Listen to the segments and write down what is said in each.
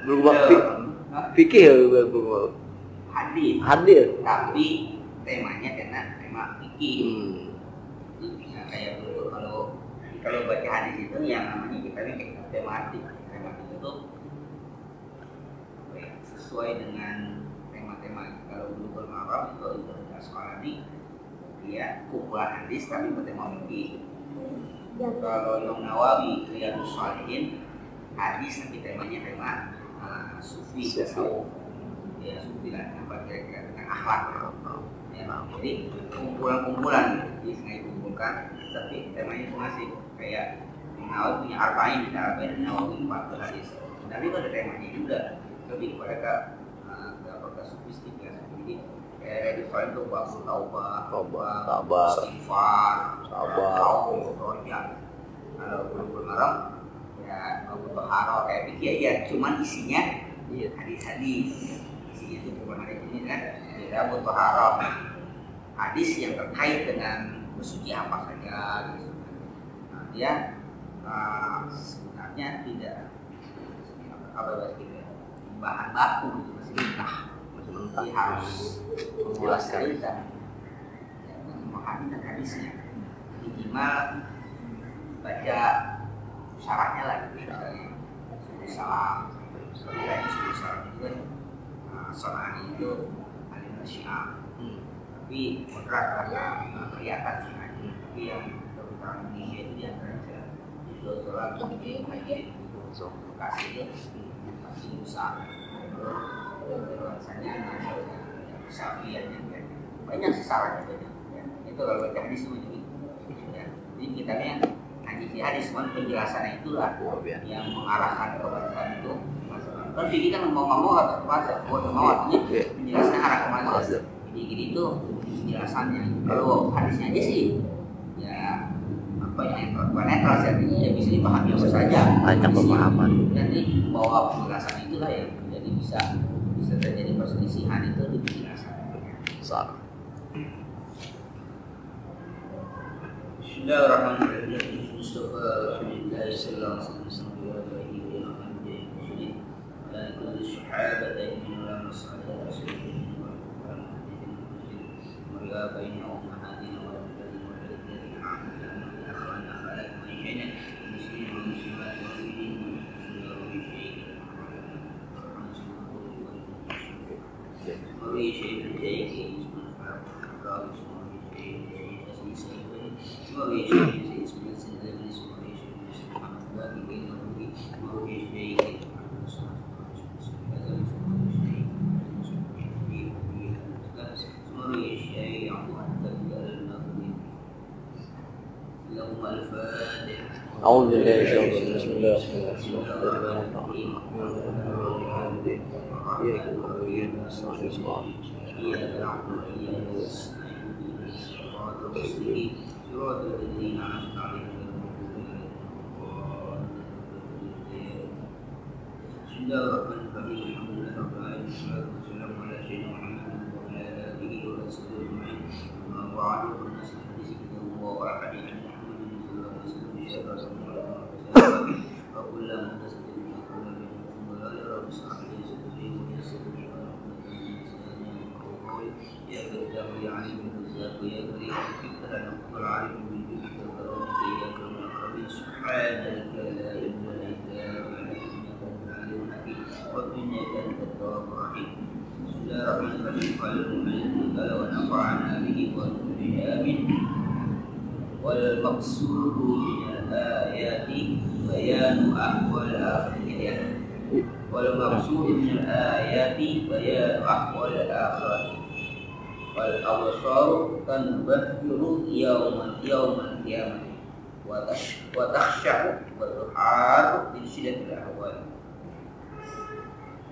Berubah fikih hadis. Tapi temanya karena tema fikih. Nah, kayak dulu kalau baca hadis itu yang namanya kita ini tematik itu sesuai dengan tema-tema. Kalau dulu Maram itu sekolah di dia kumpulan hadis tapi bertema fikih. Kalau Imam Nawawi Riyadhus Shalihin hadis tapi temanya tema sufi. Ya sufi lah, apa kira-kira tentang akhlak. Ya, jadi kumpulan jadi sengaja dikumpulkan tapi temanya itu masih kayak Nawawi punya arba'in Nawawi 40 hadis. Tapi itu ada temanya juga lebih kepada ke sufistik ya. Jadi kayak di soal itu bahas taubat, istighfar, kalau belum maram ya untuk haro kayak fikih aja, cuman isinya hadis-hadis. Isinya itu bukan hadis ini kan, kita butuh haro hadis yang terkait dengan bersuci apa saja gitu. Nah, dia sebenarnya tidak apa gitu bahan baku gitu, masih mentah. Jadi harus menjelaskan kita memahami hadisnya. Minimal baca syarahnya lah, misalnya salam itu kan sonani itu alimah syiah, tapi moderat karena kelihatan syiah. Tapi yang terutama Indonesia itu diantaranya sholat mungkin haji lokasi itu masih besar. Rasanya Syafi'iyahnya banyak sesarannya banyak. Itu kalau baca hadis itu ya. Jadi kita yang hadis semua penjelasannya itulah yang mengarahkan kebaikan itu. Kan fikih kan mau atau mau artinya penjelasannya arah kemana. Jadi itu penjelasannya. Kalau hadisnya aja sih ya apa yang netral artinya ya bisa dipahami apa saja. Banyak pemahaman. Jadi bawa penjelasan itulah ya. Jadi bisa terjadi perselisihan itu di penjelasan. Bismillahirrahmanirrahim. Mustafa Rasulullah sallallahu alaihi wasallam wa alihi wa sahbihi wa kulli sahabati min rasulillah wa baina ummahatina wa أعوذ بالله من الشيطان بسم الله الرحمن الرحيم إياك نعبد وإياك نستعين إياك نعبد وإياك نستعين صراط المستقيم صراط الذين أنعمت عليهم بسم الله الرحمن الرحيم الحمد لله رب العالمين والصلاة والسلام على سيدنا محمد وعلى آله وصحبه أجمعين أما بعد فالناس الحديث كتاب الله وأحاديث محمد صلى الله عليه وسلم شر وكل محدثة بدعة وكل بدعة ضلالة رب اشرح لي صدري ويسر لي أمري يا كتاب يا عليم بالرزاق يا كريم كنت لنا والعالم بالجود والكرامة يا أكرم الأكرمين سبحانك لا علم لنا إلا ما علمتنا إنك أنت العليم الحكيم وإنك أنت التواب الرحيم بسم الله الرحمن الرحيم قال المؤمن قال ونفعنا به وذرية منه والمقصود من الآيات بيان أحوال الآخرة والمقصود من الآيات بيان أحوال الآخرة والأبصار تنبهر يوم القيامة وتخشع وتحار من شدة الأهوال.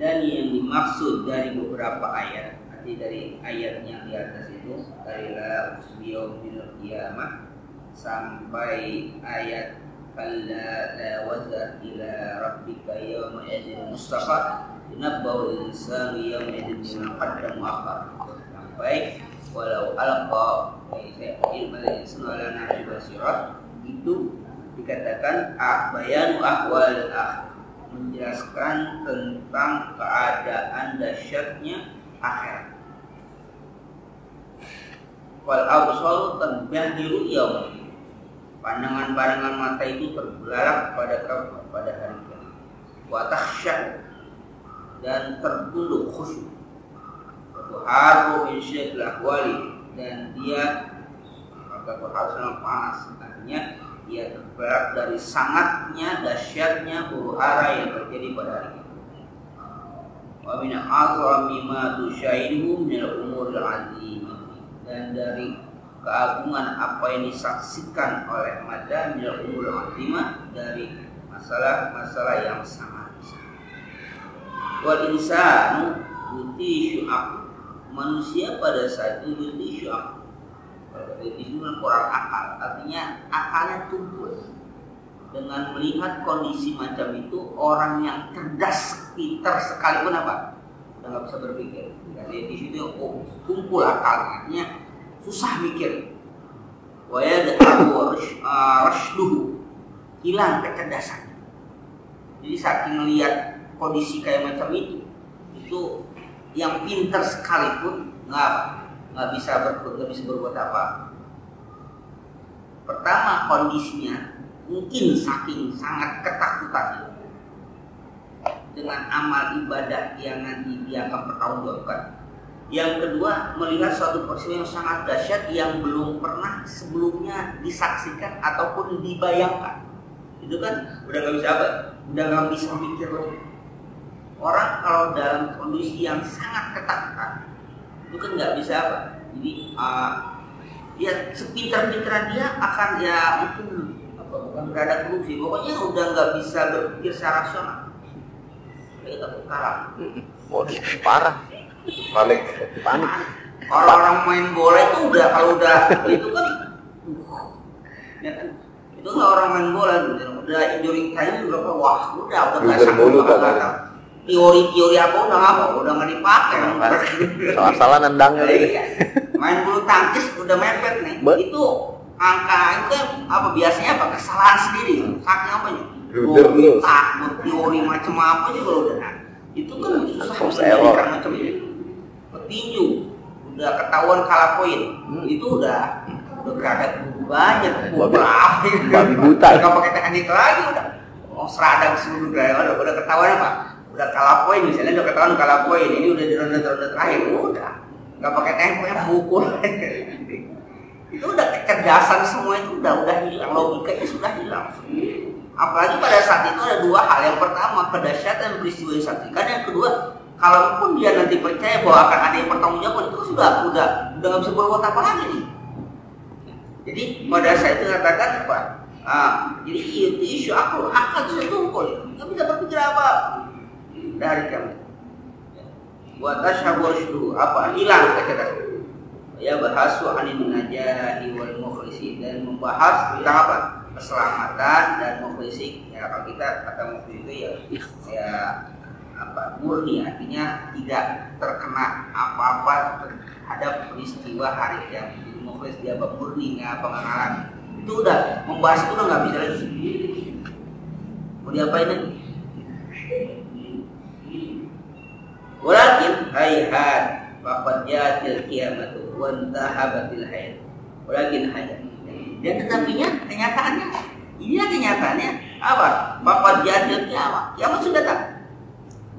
Dan yang dimaksud dari beberapa ayat, arti dari ayat yang di atas itu dari la yaumil qiyamah sampai ayat kalla la wazar ila rabbika yawma idzin mustaqar yunabbaul insanu yawma idzin bima qaddama wa akhar sampai walau alqa ilmal insanu ala nafsi basirah. Itu dikatakan bayanu ahwal menjelaskan tentang keadaan dahsyatnya akhirat. Wal absar tanbadiru yaum. Pandangan-pandangan mata itu terbelalak pada hari kiamat. Wa takhsha, dan tertunduk khusyuk. Wa tuharu min syiddil ahwali, dan dia harus panas, artinya dia terbelalak dari sangatnya dahsyatnya huru-hara yang terjadi pada hari itu. Wa min a'zami ma tusyahidu min al-umuril azimah, dan dari keagungan apa yang disaksikan oleh mata min al-umuril azimah, dari masalah-masalah yang sangat besar. Wal insanu yutishu aku, manusia pada saat itu yutishu aku. Itu kurang akal, artinya akalnya tumpul. Dengan melihat kondisi macam itu, orang yang cerdas, pintar sekalipun apa? Udah nggak bisa berpikir. Jadi di situ tumpul akalnya, artinya susah mikir. Wayad'ahu rashduhu, hilang kecerdasannya. Jadi saking melihat kondisi kayak macam itu yang pintar sekalipun nggak bisa berbuat apa. Pertama, kondisinya mungkin saking sangat ketakutan dengan amal ibadah yang nanti dia akan bertanggungjawabkan. Yang kedua, melihat suatu peristiwa yang sangat dahsyat yang belum pernah sebelumnya disaksikan ataupun dibayangkan. Itu kan udah nggak bisa apa? Udah nggak bisa mikir lagi. Orang kalau dalam kondisi yang sangat ketakutan itu kan nggak bisa apa? Jadi dia sepintar-pintaran dia akan ya mungkin bukan berada korupsi. Pokoknya udah nggak bisa berpikir secara rasional. Kita kalah. Parah. Panik. Orang-orang main bola itu udah kalau udah itu kan, ya kan? Itu nggak orang main bola udah injury time berapa? Wah udah nggak teori apa udah nggak dipakai. Salah nendangnya lagi. Main bulu tangkis udah mepet nih. Itu angka itu apa biasanya apa kesalahan sendiri. Saking apa nih? Takut teori macam apa juga udah. Itu kan susah menjadikan macam itu. Petinju udah ketahuan kalah poin. Itu udah berada banyak babi buta. Nggak pakai teknik lagi udah. Seradang seluruh gaya udah ketahuan apa? Udah kalah poin, misalnya udah ketahuan kalah poin, ini udah di ronde terakhir, udah nggak pakai tempo yang pukul. Itu udah kecerdasan semua itu udah hilang, logikanya sudah hilang. Apalagi pada saat itu ada dua hal. Yang pertama, kedahsyatan peristiwa yang disaksikan. Yang kedua, kalaupun dia nanti percaya bahwa akan ada yang bertanggung itu sudah nggak bisa berbuat apa lagi nih. Jadi pada saat itu katakan apa? Jadi itu isu akal sudah tumpul, nggak bisa berpikir apa dari kami. Buat tashabur itu apa? Hilang kecerdasan. Ya bahasu anin najahi wal mukhlisi, dan membahas tentang apa? Keselamatan dan mukhlisi. Ya kalau kita kata mukhlisi itu ya apa? Murni, artinya tidak terkena apa-apa terhadap peristiwa hari kiamat. Jadi mukhlis dia murni, nggak pengalami. Itu udah membahas itu udah nggak bisa lagi. Mau diapain lagi? Walakin hayhat faqad ja'atil qiyamatu wa intahabatil hayat. Walakin hayhat. Dan tetapinya kenyataannya, kenyataannya apa? Faqad ja'atil qiyamah. Kiamat sudah datang.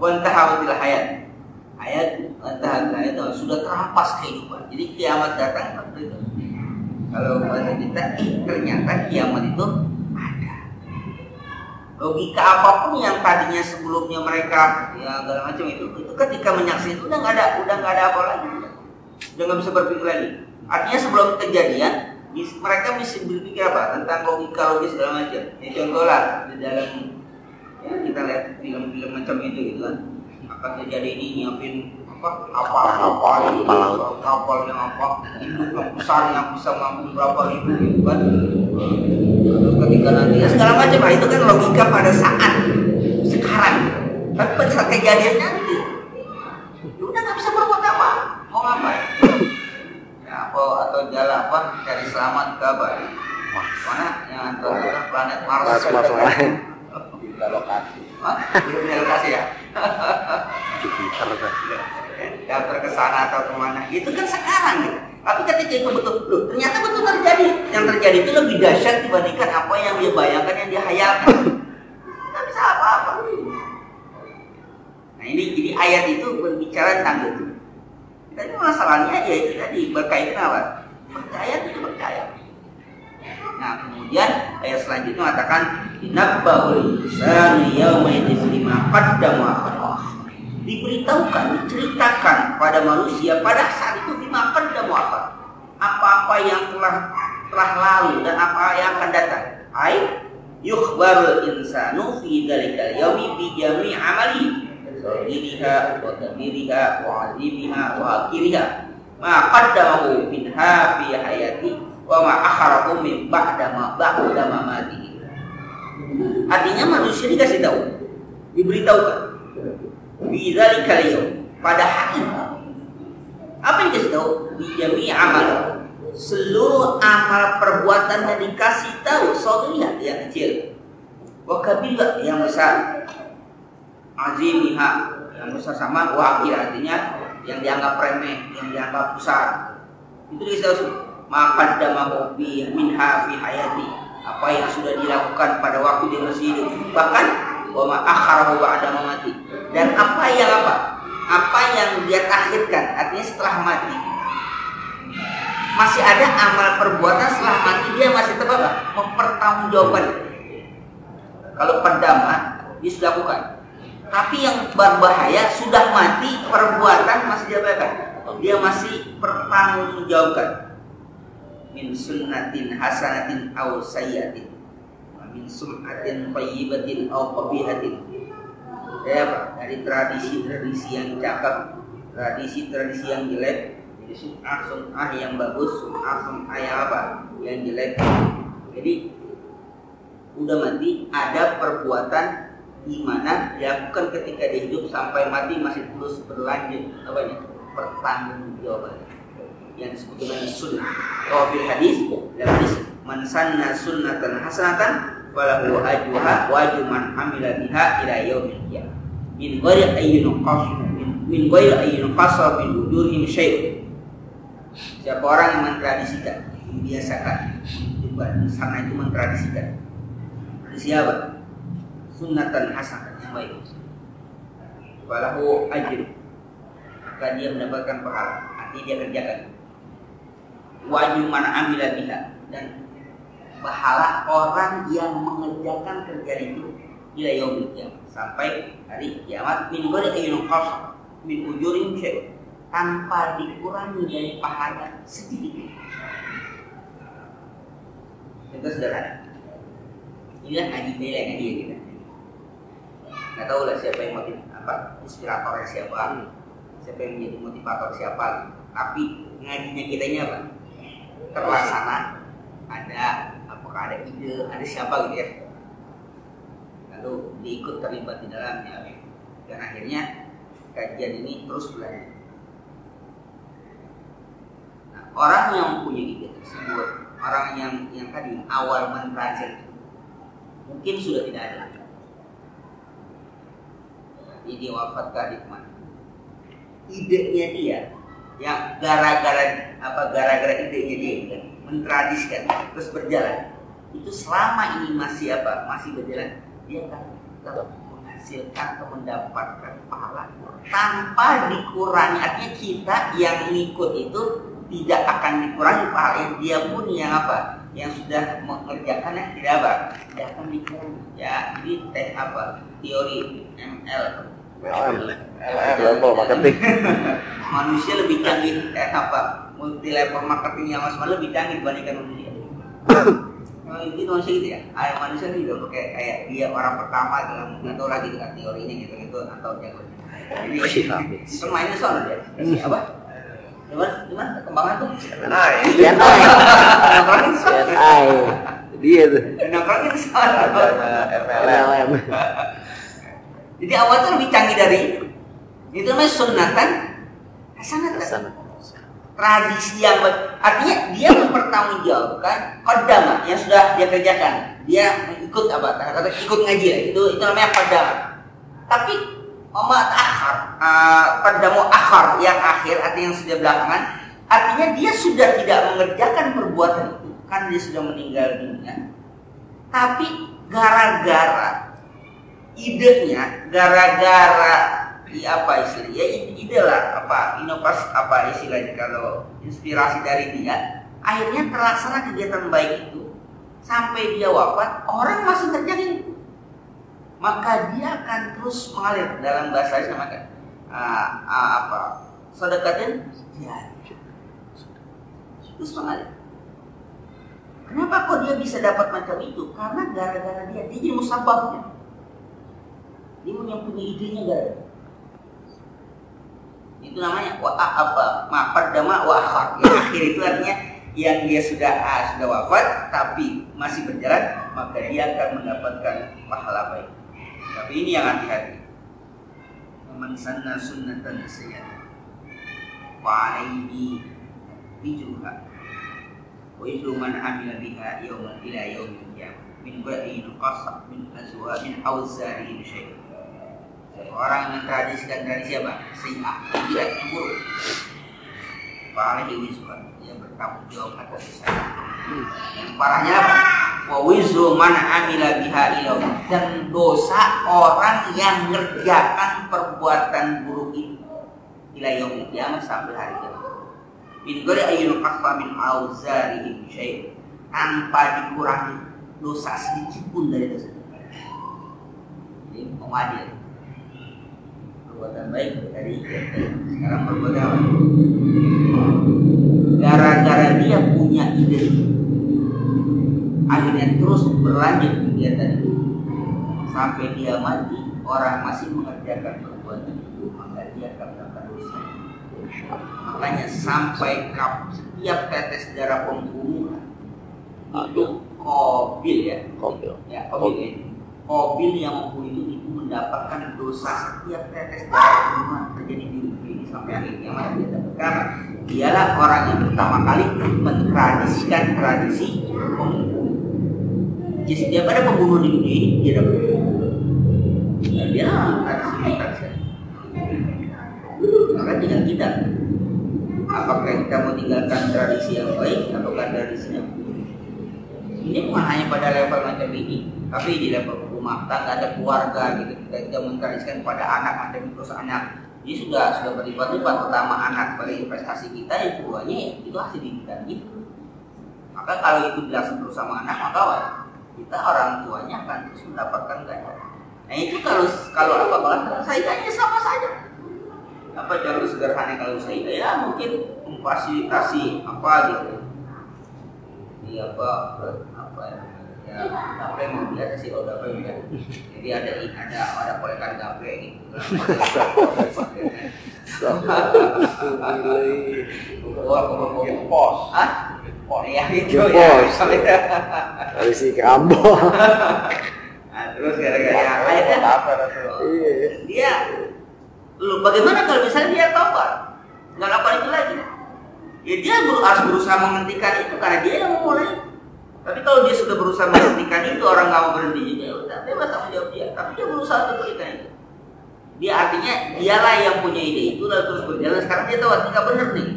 Wa intahabatil hayat. Intahabatil hayat sudah terampas kehidupan. Jadi kiamat datang seperti itu. Kalau bahasa kita, ternyata kiamat itu ada. Logika apapun yang tadinya sebelumnya mereka ya segala macam itu ketika menyaksikan itu udah nggak ada apa lagi, udah nggak bisa berpikir lagi. Artinya sebelum kejadian mereka bisa berpikir apa tentang logis segala macam. Ya contoh lah di dalam ya, kita lihat film-film macam itu gitu kan, akan terjadi ini nyiapin kapal yang induk yang besar yang bisa mampu berapa ribu gitu kan. Terus ketika nanti ya segala macam itu kan logika pada saat sekarang. Tapi pada saat kejadian nanti ya udah nggak bisa berbuat apa, mau ngapain? Ya apa atau jalan apa cari selamat ke apa? Mana yang antara planet Mars lain. pindah lokasi. Pindah lokasi ya? Jupiter kan. Daftar ke sana atau kemana? Itu kan sekarang gitu. Tapi ketika itu betul, loh, ternyata betul terjadi. Yang terjadi itu lebih dahsyat dibandingkan apa yang dia bayangkan, yang dia hayalkan. Tidak bisa apa-apa. Nah ini jadi ayat itu berbicara tentang itu. Tapi masalahnya ya itu tadi berkaitan apa? Percaya itu percaya. Nah kemudian ayat selanjutnya mengatakan nabba'ul insani yawma idzin bima qaddama wa akhar. Diberitahukan, diceritakan pada manusia pada saat itu bima qaddama wa akhar. Apa-apa yang telah lalu dan apa yang akan datang. Ai yukhbarul insanu fi dzalikal yaumi bi jami'i amali. Diriha wa kabiriha wa azimiha wa akhiriha ma qaddamahu minha fi hayati wa ma akharahu min ba'da mamatihi. Artinya manusia dikasih tahu, diberitahukan bi dzalikal yaum, pada hari apa yang dikasih tahu? Bi jami'i amal, seluruh amal perbuatan yang dikasih tahu, saudara yang kecil wa kabiriha yang besar, azimiha yang besar sama wakil artinya yang dianggap remeh, yang dianggap besar. Itu dikasih maka damahu bi minha fi hayati, apa yang sudah dilakukan pada waktu dia masih hidup, bahkan wa ma akharahu ba'da mamati, dan apa yang dia takhirkan, artinya setelah mati. Masih ada amal perbuatan setelah mati, dia masih tetap mempertanggungjawabkan. Kalau perdama dia sudah lakukan. Tapi yang berbahaya sudah mati, perbuatan masih diabaikan. Dia masih bertanggungjawabkan. Min sunnatin hasanatin aw sayyatin, min sum'atin thayyibatin aw qabihatin. Dari tradisi-tradisi yang cakep, tradisi-tradisi yang jelek, jadi sum'ah yang bagus, sum'ah yang apa? Yang jelek. Jadi udah mati, ada perbuatan di mana dilakukan ketika dia hidup sampai mati masih terus berlanjut pertanggungjawaban yang disebut dengan sunnah. Bil hadis man sanna sunnatan hasanatan falahu ajruha wa ajru man amila biha ila yaumil qiyamah min ghairi ayyin qasar min ujurihim syai'. Siapa orang yang mentradisikan, membiasakan, sana itu mentradisikan. Siapa? Sunnatan hasanah sebaik falahu ajru, maka dia mendapatkan pahala, artinya dia kerjakan. Wajib man amila biha, dan pahala orang yang mengerjakan kerjaan itu ila yaumil qiyamah, sampai hari kiamat, min ghairi ayyin qasar min ujurin syai', tanpa dikurangi dari pahala sedikit. Itu sederhana. Inilah ngaji bela ngaji kita. Nggak tahu lah siapa yang inspiratornya siapa, siapa yang menjadi motivator siapa. Tapi ngajinya kita ini apa? Terlaksana. Ada, apakah ada ide, ada siapa gitu ya. Lalu diikut terlibat di dalamnya. Dan akhirnya kajian ini terus berlanjut. Nah, orang yang mempunyai ide tersebut, orang yang tadi awal mentransit mungkin sudah tidak ada. Jadi wafatkah di mana? Idenya dia, yang gara-gara idenya dia kan, mentradisikan terus berjalan. Itu selama ini masih berjalan, dia akan tetap menghasilkan atau mendapatkan pahala tanpa dikurangi. Artinya kita yang ngikut itu tidak akan dikurangi pahala, dia pun yang sudah mengerjakannya tidak akan dikurangi. Ya, ini teori ML. Level marketing. Manusia lebih canggih multi level marketing yang lebih canggih dibandingkan manusia. Itu manusia gitu ya. Manusia juga pakai kayak dia orang pertama dalam atau lagi dengan teorinya gitu atau jago. Jadi mainnya soal dia. Apa? Gimana kembangan tuh? CNI. Dia tuh. Nongkrongin soal MLM. Jadi awal itu lebih canggih dari itu namanya sunnatan hasanah. tradisi yang artinya dia mempertanggungjawabkan qaddama yang sudah dia kerjakan. Dia ikut apa? Kata ikut ngaji ya. Itu namanya qaddama. Tapi qaddamu akhar yang akhir artinya yang sudah belakangan, artinya dia sudah tidak mengerjakan perbuatan itu kan dia sudah meninggal dunia. Tapi gara-gara idenya, gara-gara apa istilahnya? Ya ide lah, inovasi apa istilahnya kalau inspirasi dari dia, akhirnya terlaksana kegiatan baik itu sampai dia wafat, orang masih ngerjain itu. Maka dia akan terus mengalir dalam bahasa Islam kan sedekatin terus mengalir. Kenapa kok dia bisa dapat macam itu? Karena gara-gara dia jadi musababnya. Dia yang punya idenya gara-gara. Itu namanya qaddama wa akhar. Yang akhir itu artinya yang dia sudah wafat tapi masih berjalan, maka dia akan mendapatkan pahala baik. Tapi ini yang hati-hati. Man sanna sunnatan sayyah wa alayhi bijruha wa ijru man amila biha yawman ila yawmin qiyamah min ba'in qasab min azwa min awzari syai'. Orang yang mentradisikan dari siapa? Sayyah, dia buruk. Wa alayhi wizruha, dia bertanggung jawab atas dosa. Yang parahnya apa? Wa wizru man amila biha ila, dan dosa orang yang mengerjakan perbuatan buruk itu ila yaumil qiyamah sampai hari kiamat. Min ghairi ayyul qasfa min auzari syai', tanpa dikurangi dosa sedikit pun dari dosa. Ini mengadil. Perbuatan baik dari sekarang perbuatan apa? Gara-gara dia punya ide, akhirnya terus berlanjut kegiatan itu sampai dia mati, orang masih mengerjakan perbuatan itu, maka dia akan mendapatkan dosa. Makanya sampai setiap tetes darah pembunuhan itu Qabil ya. Qabil yang membunuh itu mendapatkan dosa setiap tetes darah pembunuhan terjadi di bumi ini sampai akhir kiamat dia dapat. Karena dialah orang yang pertama kali mentradisikan tradisi pembunuhan. Jadi setiap ada pembunuh di dunia ini dia dapat. Dan dia tradisi. Maka tinggal kita, apakah kita mau tinggalkan tradisi yang baik ataukah tradisi yang buruk. Ini bukan hanya pada level macam ini, tapi di level rumah tangga, ada keluarga gitu. Kita mentradisikan pada anak macam terus anak. Ini sudah berlipat-lipat. Pertama anak pada investasi kita, yang keduanya itu hasil didikan gitu. Maka kalau itu dilaksanakan terus sama anak, maka kita orang tuanya akan terus mendapatkan ganjaran. Nah itu kalau saingannya sama saja. Apa jalur sederhana kalau saya ya mungkin memfasilitasi apa gitu. Iya apa yang mau lihat sih kalau dapat ya. Jadi ada kolekan gape gitu. Pos. Ya itu ya. Dari si Kambo. Nah, terus gara-gara akhirnya dia bagaimana kalau misalnya dia tobat, nggak lakukan itu lagi? Ya dia harus berusaha menghentikan itu karena dia yang memulai. Tapi kalau dia sudah berusaha menghentikan itu, orang nggak mau berhenti juga, ya udah bebas tanggung jawab dia. Tapi dia berusaha untuk menghentikan itu. Dia artinya dialah yang punya ide itu lalu terus berjalan. Sekarang dia tahu nggak benar nih.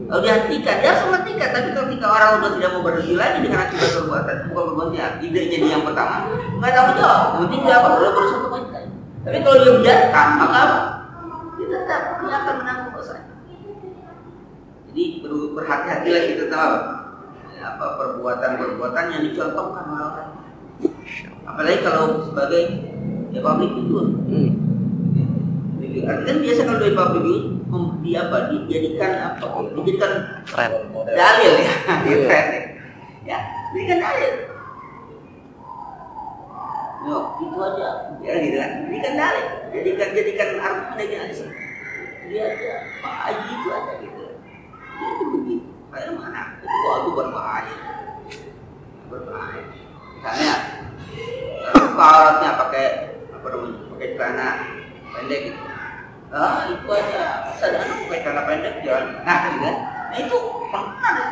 Lalu dihentikan, dia harus menghentikan. Tapi ketika orang udah tidak mau berhenti lagi dengan akibat perbuatan, bukan perbuatannya, idenya dia yang pertama, nggak tanggung jawab. Penting dia apa? Dia berusaha untuk menghentikan. Tapi kalau dia biarkan, maka apa? Dia akan menanggung dosanya. Jadi berhati-hatilah kita tahu apa perbuatan-perbuatan yang dicontohkan oleh orang. Apalagi kalau sebagai public figure. Artinya biasa kalau dari public figure dijadikan dalil ya. Ya, dijadikan dalil. Yo, itu aja. Ya gitu kan. Jadikan dalil. Jadikan argumen aja. Dia aja Pak Haji itu aja gitu. Dia itu begitu. Saya mana? Itu berbahaya. Misalnya auratnya pakai celana pendek gitu. Itu aja. Sadar pakai celana pendek jalan. Nah, gitu kan. Nah itu pernah.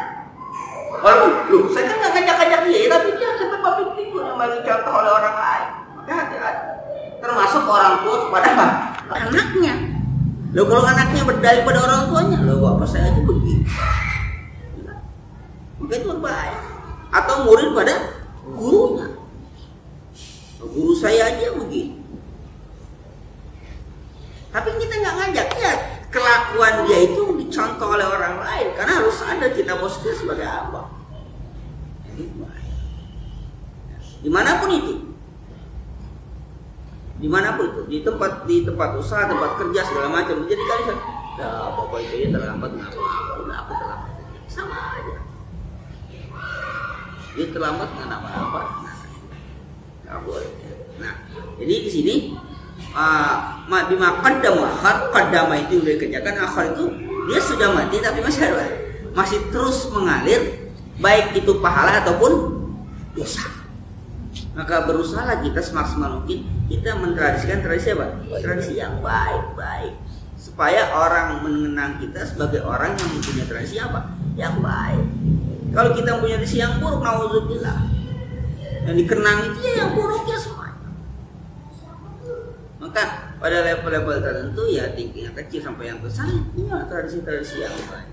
Loh, saya kan nggak ngajak-ngajak dia, tapi dia sampai public figure yang bagi contoh oleh orang lain. Maka hati-hati. Termasuk orang tua kepada anaknya. Loh kalau anaknya berdalih pada orang tuanya, loh bapak saya itu begitu. Maka itu berbahaya. Atau murid pada gurunya. Guru saya aja begitu. Tapi kita nggak ngajak ya, kelakuan dia itu dicontoh oleh orang lain karena harus ada kita posisi sebagai apa. Dimanapun itu, di tempat usaha, tempat kerja segala macam. Jadi kalian, ya bapak itu ya terlambat kenapa terlambat? Sama aja. Dia terlambat kenapa? Nggak boleh. Nah, jadi di sini dimakan kadama itu udah dikerjakan, akhir itu dia sudah mati tapi masih terus mengalir, baik itu pahala ataupun dosa. Maka berusaha kita semaksimal mungkin kita mentradisikan tradisi apa? Tradisi yang baik-baik, supaya orang mengenang kita sebagai orang yang mempunyai tradisi apa? Yang baik. Kalau kita punya tradisi yang buruk, nauzubillah, yang dikenang itu ya yang buruknya semua. Maka pada level-level tertentu ya tinggi yang kecil sampai yang besar punya tradisi-tradisi yang baik.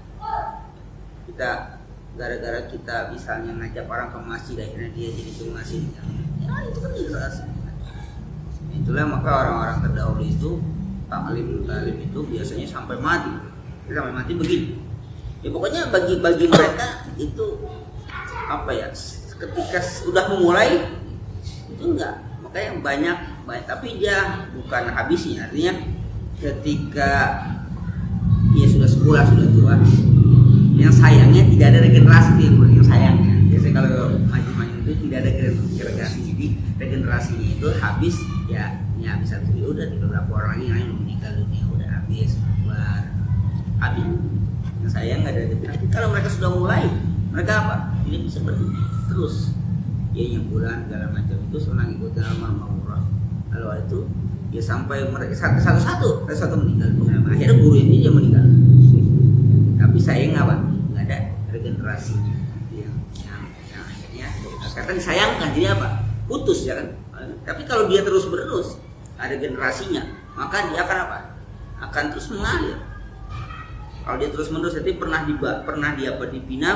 Kita gara-gara kita misalnya ngajak orang ke masjid akhirnya dia jadi ke masjid, ya itu kan ilustrasi. Itulah maka orang-orang terdahulu itu taklim itu biasanya sampai mati begini. Ya pokoknya bagi mereka itu apa ya, ketika sudah memulai itu enggak, makanya banyak tapi dia bukan habisnya, artinya ketika dia sudah sebulan sudah tua, yang sayangnya tidak ada regenerasi yang sayangnya. Biasanya kalau maju itu tidak ada regenerasi, jadi regenerasinya itu habis ya habis satu udah beberapa orang lagi yang meninggal dunia udah habis yang sayang nggak ada regenerasi. Kalau mereka sudah mulai, mereka apa? Ini bisa terus ya yang bulan segala macam itu senang ikutin al-ma'murah. Kalau itu dia sampai mereka satu meninggal dunia. Akhirnya guru ini dia meninggal. Tapi sayang apa? Nggak ada regenerasinya. Yang akhirnya sekarang disayangkan jadi apa? Putus ya kan. Tapi kalau dia terus ada generasinya, maka dia akan apa? Akan terus mengalir. Kalau dia terus menerus, jadi pernah dibina,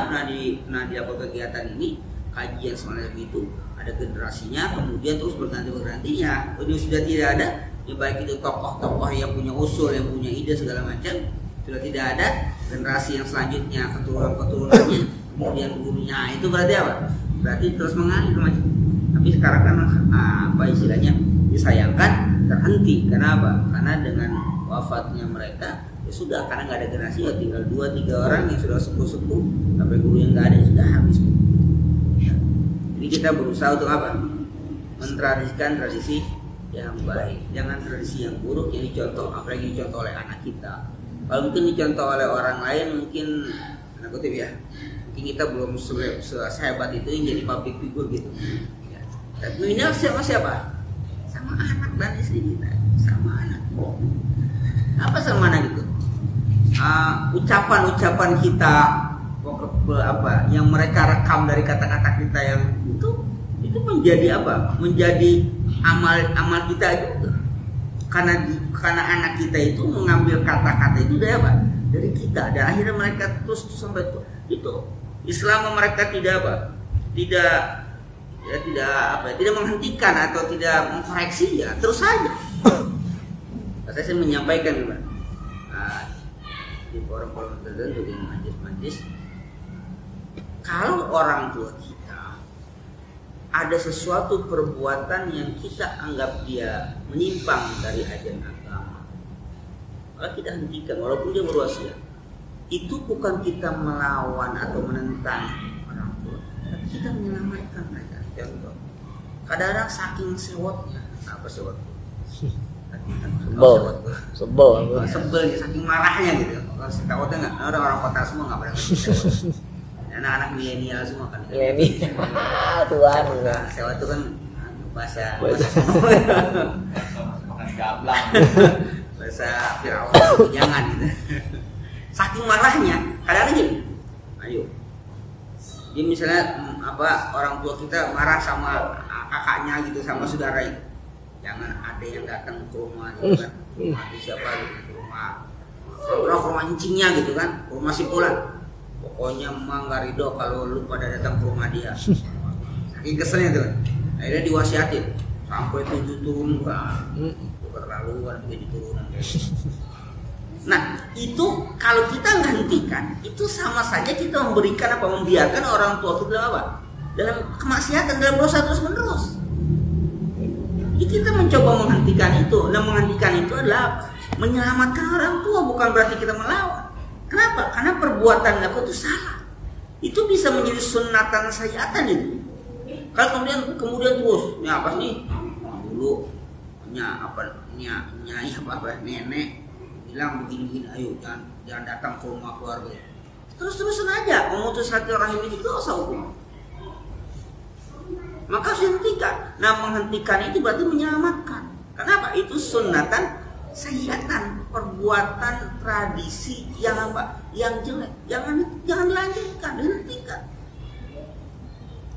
pernah di apa kegiatan ini, kajian semacam itu, ada generasinya, kemudian terus berganti ya. Kalau sudah tidak ada, ya baik itu tokoh-tokoh yang punya usul, yang punya ide segala macam, sudah tidak ada generasi yang selanjutnya, keturunan-keturunannya, kemudian gurunya, itu berarti apa? Berarti terus mengalir macam. Tapi sekarang kan apa istilahnya disayangkan terhenti. Kenapa? Karena dengan wafatnya mereka ya sudah, karena nggak ada generasi, ya tinggal 2-3 orang yang sudah sepuh-sepuh, sampai guru yang nggak ada sudah habis. Jadi kita berusaha untuk apa? Mentradisikan tradisi yang baik, jangan tradisi yang buruk yang dicontoh, apalagi dicontoh oleh anak kita. Kalau mungkin dicontoh oleh orang lain, mungkin anak kutip ya, mungkin kita belum sehebat itu yang jadi public figure gitu. Tapi minimal siapa? Sama anak dan istri kita, sama anak. Apa sama anak itu? Ucapan-ucapan kita apa yang mereka rekam dari kata-kata kita yang itu menjadi apa? Menjadi amal kita juga. Karena anak kita itu mengambil kata-kata itu dari apa? Dari kita. Dan akhirnya mereka terus sampai itu Islam mereka tidak apa? Tidak menghentikan atau tidak mengkoreksi, ya terus saja. Saya menyampaikan di forum-forum tertentu, di majlis-majlis, kalau orang tua kita ada sesuatu perbuatan yang kita anggap dia menyimpang dari ajaran agama, maka kita hentikan walaupun dia berwasiat. Itu bukan kita melawan atau menentang orang tua, tapi kita menyelamatkan mereka. Contoh, kadang-kadang saking sewotnya, apa sewot? Sebel, saking marahnya gitu. Kalau takutnya nggak, orang kota semua nggak pernah sewot. Anak-anak milenial semua kan. Tuhan. Sewot itu kan bahasa makan gablang. Bahasa Firaun, jangan gitu. Saking marahnya, kadang-kadang gini. Ayo. Jadi misalnya orang tua kita marah sama kakaknya gitu, sama saudara itu, jangan ada yang datang ke rumah gitu kan. Mati siapa gitu ke rumah. Ke rumah cicingnya gitu kan, ke rumah si Fulan. Pokoknya emang gak ridho kalau lu pada datang ke rumah dia. Saking keselnya tuh. Akhirnya diwasiatin sampai 7 turun kan. Keterlaluan begitu turunan. Nah, itu kalau kita menghentikan, itu sama saja kita memberikan membiarkan orang tua kita dalam kemaksiatan, dalam dosa terus-menerus. Jadi kita mencoba menghentikan itu. Nah, menghentikan itu adalah menyelamatkan orang tua, bukan berarti kita melawan. Kenapa? Karena perbuatan aku itu salah. Itu bisa menjadi sunatan sayyatan itu. Kalau kemudian terus, apa nih? Dulu nenek bilang begini, ayo jangan datang ke rumah keluarga. Terus-terusan aja memutus silaturahim itu dosa hukum. Maka harus dihentikan. Nah, menghentikan itu berarti menyelamatkan. Kenapa? Itu sunnatan sayyatan, perbuatan tradisi yang yang jelek. Jangan dilanjutkan, dihentikan.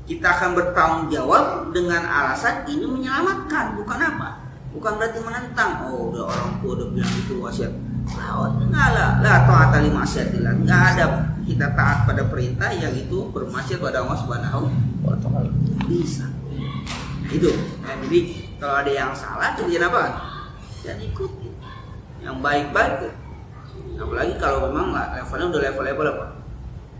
Kita akan bertanggung jawab dengan alasan ini menyelamatkan, bukan apa? Bukan berarti menentang. Oh, udah orang tua udah bilang itu wasiat. Enggak lah, taat ali maksiatillah. Enggak ada kita taat pada perintah yang itu bermaksiat pada Allah Subhanahu wa taala. Bisa. Nah, itu. Nah, jadi kalau ada yang salah kerjaan apa? Jangan ikuti. Yang baik-baik. Apalagi kalau memang levelnya udah level apa?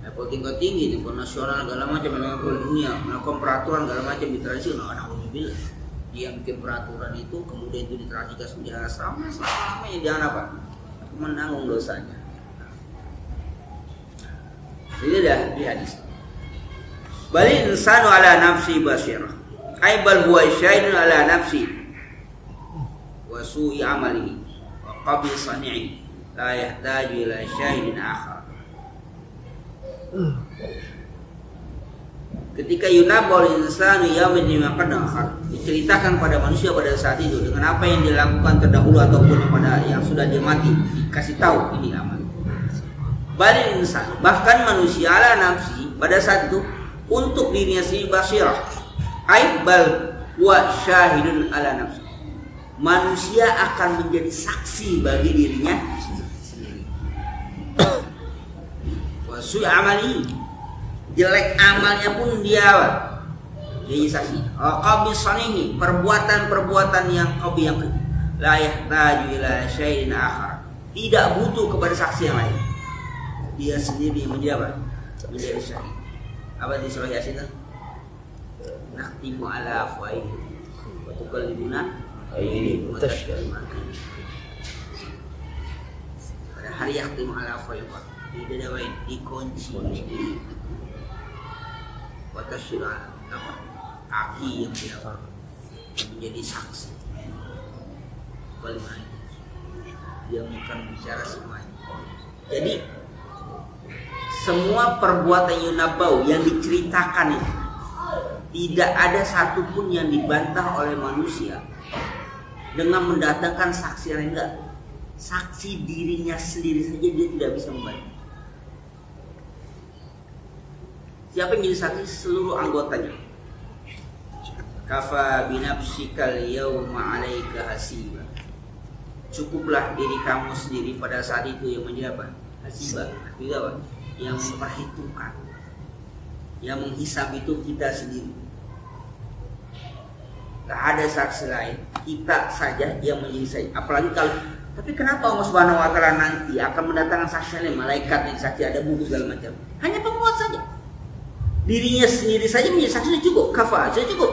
Level tinggi, level nasional, segala macam, level dunia, melakukan peraturan segala macam di tradisi. Nah, alhamdulillah. Dia bikin peraturan itu, kemudian itu ditransikan sejarah selama-lamanya jangan apa? Menanggung dosanya. Ini dah di hadis. Bal insanu ala nafsi basirah. Ai bal huwa syahidun ala nafsi wa su'i amalihi wa qabi sani'i la yahtaju ila syahidin akhar. Ketika yunabul insanu yawmin lima qad akhar, diceritakan pada manusia pada saat itu dengan apa yang dilakukan terdahulu ataupun pada yang sudah dia mati, dikasih tahu ini amal. Bal insan, bahkan manusia ala nafsi pada saat itu untuk dirinya sendiri basirah. Ai bal wa syahidun ala nafsi. Manusia akan menjadi saksi bagi dirinya sendiri. Wa su'i amali, jelek amalnya pun dia jadi saksi. Qabis sanihi, perbuatan-perbuatan yang qabi yang la yahtaju ila syai'in akhar, tidak butuh kepada saksi yang lain. Dia sendiri yang menjadi menjadi syahid. Apa di surah Yasin? Nakhtimu ala afwaihim wa tukallimuna aydihim wa tashhadu arjuluhum. Pada hari yakhtimu ala afwaihim, tidak ada lain, dikunci. Watashhadu apa? Kaki yang tidak menjadi saksi. Bagaimana? Dia bukan bicara semuanya. Jadi semua perbuatan yunabau yang diceritakan itu tidak ada satupun yang dibantah oleh manusia dengan mendatangkan saksi yang enggak. Saksi dirinya sendiri saja dia tidak bisa membantah. Siapa yang jadi saksi? Seluruh anggotanya. Kafa binafsikal yawma 'alaika hasiba. Cukuplah diri kamu sendiri pada saat itu yang menjadi apa? Hasiba. Artinya apa? Yang memperhitungkan, yang menghisab itu kita sendiri. Gak ada saksi lain, kita saja yang menjadi saksi. Apalagi kalau, tapi kenapa Allah Subhanahu wa taala nanti akan mendatangkan saksi lain, malaikat yang saksi, ada buku segala macam? Hanya penguat saja. Dirinya sendiri saja menjadi saksi sudah cukup, kafa sudah cukup.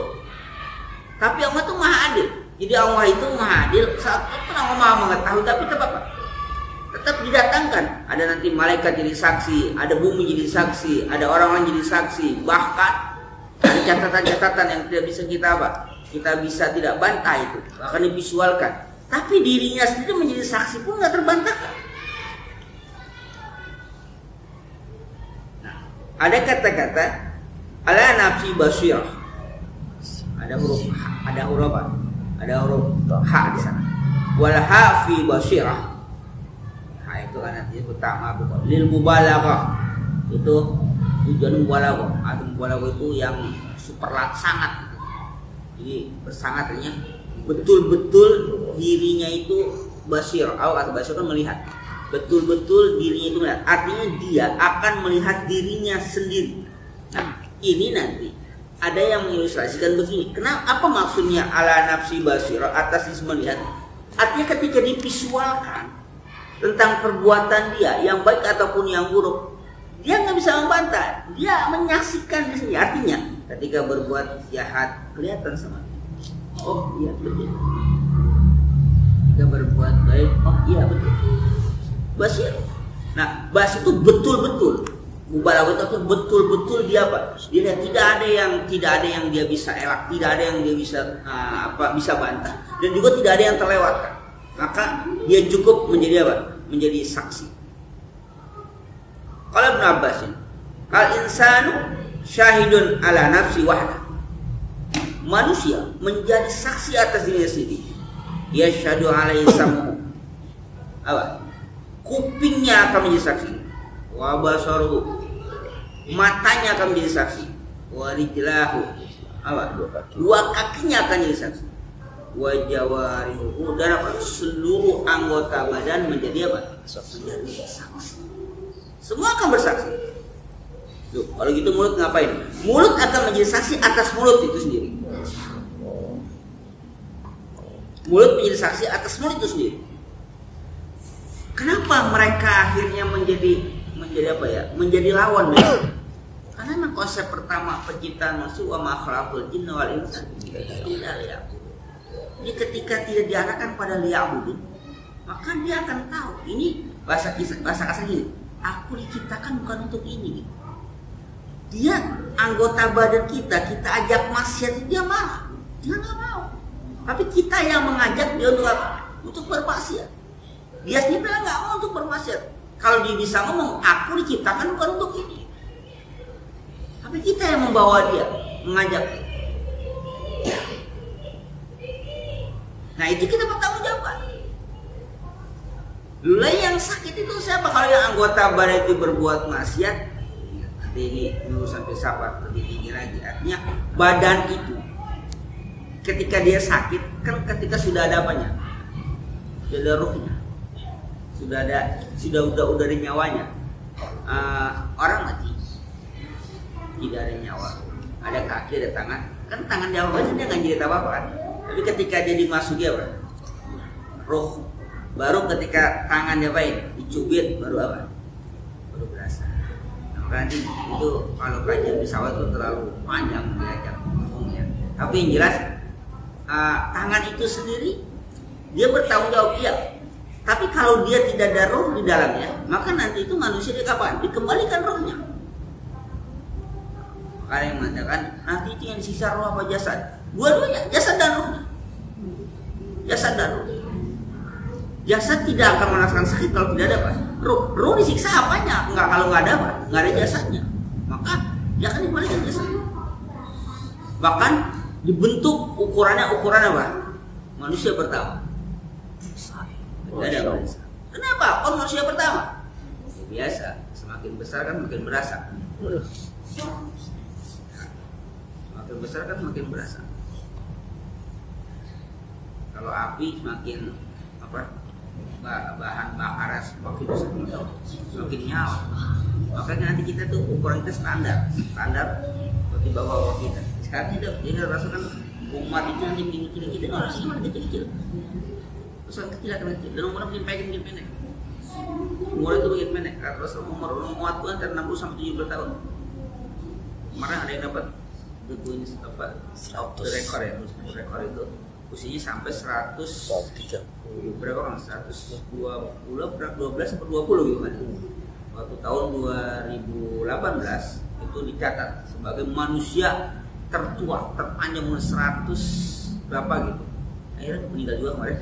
Tapi Allah itu maha adil. Jadi Allah itu maha adil. Saat itu Allah maha mengetahui, tapi tetap didatangkan. Ada nanti malaikat jadi saksi, ada bumi jadi saksi, ada orang-orang jadi saksi. Bahkan ada catatan-catatan yang tidak bisa kita bisa tidak bantah itu, bahkan divisualkan. Tapi dirinya sendiri menjadi saksi pun nggak terbantahkan. Nah, ada kata-kata ala nafsi basirah. Ada huruf apa? Ada huruf ha di sana. Wal ha fi basirah. Ha itu kan nanti utama bukan lil mubalaghah. Itu tujuan mubalaghah. Atau mubalaghah itu yang superlat sangat. Jadi bersangat artinya betul-betul dirinya itu basir atau basir kan melihat. Betul-betul dirinya itu melihat. Artinya dia akan melihat dirinya sendiri. Nah, ini nanti ada yang mengilustrasikan begini. Kenapa apa maksudnya ala nafsi basirah atas diri melihat? Artinya ketika divisualkan tentang perbuatan dia yang baik ataupun yang buruk, dia nggak bisa membantah. Dia menyaksikan di sini. Artinya ketika berbuat jahat kelihatan sama dia. Oh iya betul. Ketika berbuat baik, oh iya betul. Basir. Nah, basir itu betul-betul. Mubalaghah itu betul-betul dia apa? Dia lihat tidak ada yang dia bisa elak, tidak ada yang dia bisa bisa bantah, dan juga tidak ada yang terlewatkan. Maka dia cukup menjadi apa? Menjadi saksi. Qala Ibnu Abbas, al-insanu syahidun ala nafsi wahdah. Manusia menjadi saksi atas dirinya sendiri. Yashhadu alaihi sam'u. Apa? Kupingnya akan menjadi saksi. Wa basaruhu, matanya akan menjadi saksi. Wa rijlahu, apa? Dua kakinya akan menjadi saksi. Wa jawarihu, dan apa? Seluruh anggota badan menjadi apa? Menjadi saksi. Semua akan bersaksi. Loh, kalau gitu mulut ngapain? Mulut akan menjadi saksi atas mulut itu sendiri. Mulut menjadi saksi atas mulut itu sendiri. Kenapa mereka akhirnya menjadi apa ya? Menjadi lawan mereka? Karena memang konsep pertama penciptaan manusia wa ma khalaqul jinna wal insa illa liya'budun. Jadi ketika tidak diarahkan pada liya'budun, maka dia akan tahu ini bahasa kasar gini. Aku diciptakan bukan untuk ini. Dia anggota badan kita ajak maksiat, dia marah, dia nggak mau. Tapi kita yang mengajak dia untuk apa? Untuk bermaksiat. Dia sendiri nggak mau untuk bermaksiat. Kalau dia bisa ngomong, aku diciptakan bukan untuk ini. Tapi kita yang membawa dia, mengajak. Nah itu kita bertanggung jawab. Lula yang sakit itu siapa? Kalau yang anggota badan itu berbuat maksiat, nanti ini urusan filsafat lebih tinggi lagi. Artinya badan itu ketika dia sakit kan ketika sudah ada apanya, sudah ada ruhnya, sudah ada nyawanya. Orang mati tidak ada nyawa, ada kaki, ada tangan, kan tangan di awal dia nggak jadi apa-apa kan. Tapi ketika dia dimasuki apa, roh, baru ketika tangan dia dicubit baru apa, baru berasa. Nah, nanti itu kalau kajian pesawat itu terlalu panjang diajak ngomongnya. Tapi yang jelas tangan itu sendiri dia bertanggung jawab iya. Tapi kalau dia tidak ada roh di dalamnya, maka nanti itu manusia dia kapan? Dikembalikan rohnya. Maka yang mengatakan nanti itu yang sisa roh apa jasad? Dua-duanya, jasad dan rohnya. Jasad dan roh. Jasad tidak akan merasakan sakit kalau tidak ada apa? Roh. Roh disiksa apanya? Enggak, kalau nggak ada apa? Nggak ada jasadnya. Maka dia akan dikembalikan jasadnya. Bahkan dibentuk ukuran apa? Manusia pertama. Ada manusia. Kenapa? Oh manusia pertama. Ya, biasa, semakin besar kan makin berasa. Semakin besar kan makin berasa. Kalau api semakin apa? Bahan bakar semakin besar, semakin nyawa. Makanya nanti kita tuh ukuran kita standar seperti bapak kita. Sekarang kita rasakan umat itu nanti kecil kita harus kecil. Pesan kecil akan kecil, dan umurnya makin pendek. Umurnya itu makin pendek. Terus umur muat itu antara 60 sampai 70 tahun. Kemarin ada yang dapat buku ini apa? Rekor ya, rekor itu usianya sampai 130 berapa kan? 120 berapa 12 sampai 20 gitu kan. Waktu tahun 2018 itu dicatat sebagai manusia tertua, terpanjang umur 100 berapa gitu. Akhirnya meninggal juga kemarin.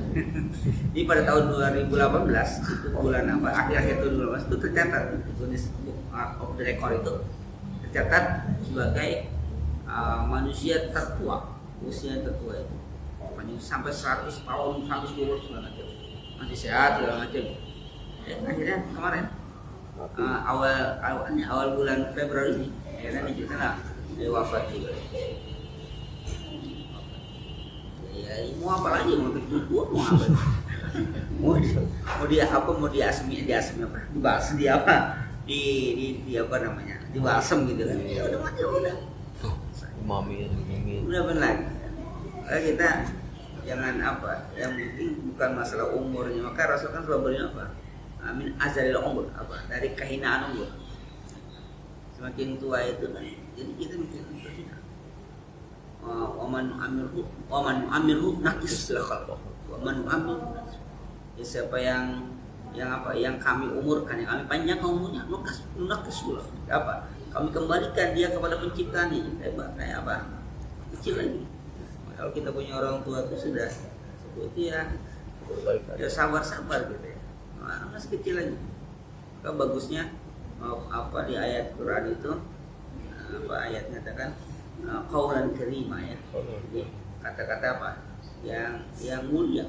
Jadi pada tahun 2018 itu bulan apa? Akhir-akhir tahun 2018 itu tercatat Guinness Book of the Record itu tercatat sebagai manusia tertua, usia tertua itu. Sampai 100 tahun, 120 segala macam. Masih sehat segala macam. Akhirnya kemarin awal bulan Februari ini karena di sana dia wafat juga. Ya mau apa lagi, mau tua mau apa? mau dia apa, mau diasmi apa, dibahas dia apa, di apa namanya, dibalsem gitu kan. Ya udah mati udah. Mami Udah benar. Kita jangan apa, yang penting bukan masalah umurnya. Maka Rasul kan selalu beri apa? Amin azalil umur, apa? Dari kehinaan umur. Semakin tua itu kan, jadi kita mungkin berhina. Waman amirhu nakis lakal. Waman amir. Ya, siapa yang apa? Yang kami umurkan, yang kami panjangkan umurnya, nakis lah. Apa? Kami kembalikan dia kepada penciptanya. Kayak apa? Kecil lagi. Kalau kita punya orang tua itu sudah seperti ya sabar gitu ya. Masih kecil lagi. Maka bagusnya apa di ayat Quran itu apa ayat mengatakan qaulan karima ya. Jadi kata-kata apa? Yang mulia.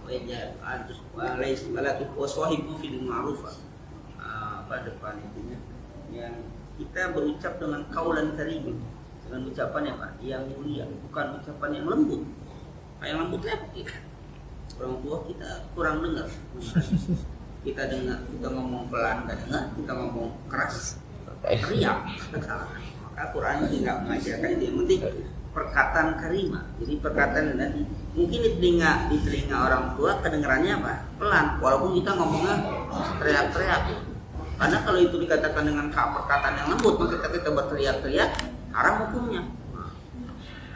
Wajah antus walais malatu wasahibu fil ma'ruf. Apa depan itu yang kita berucap dengan qaulan karim. Dengan ucapan apa? Yang mulia, bukan ucapan yang lembut. Yang lembut kita. Orang tua kita kurang dengar. Kita dengar, kita ngomong pelan nggak dengar, kita ngomong keras, teriak, salah. Maka Quran tidak mengajarkan itu. Yang penting perkataan karimah. Jadi perkataan nanti mungkin di telinga orang tua kedengarannya apa? Pelan, walaupun kita ngomongnya teriak-teriak. Karena kalau itu dikatakan dengan perkataan yang lembut, maka kita berteriak-teriak, haram hukumnya.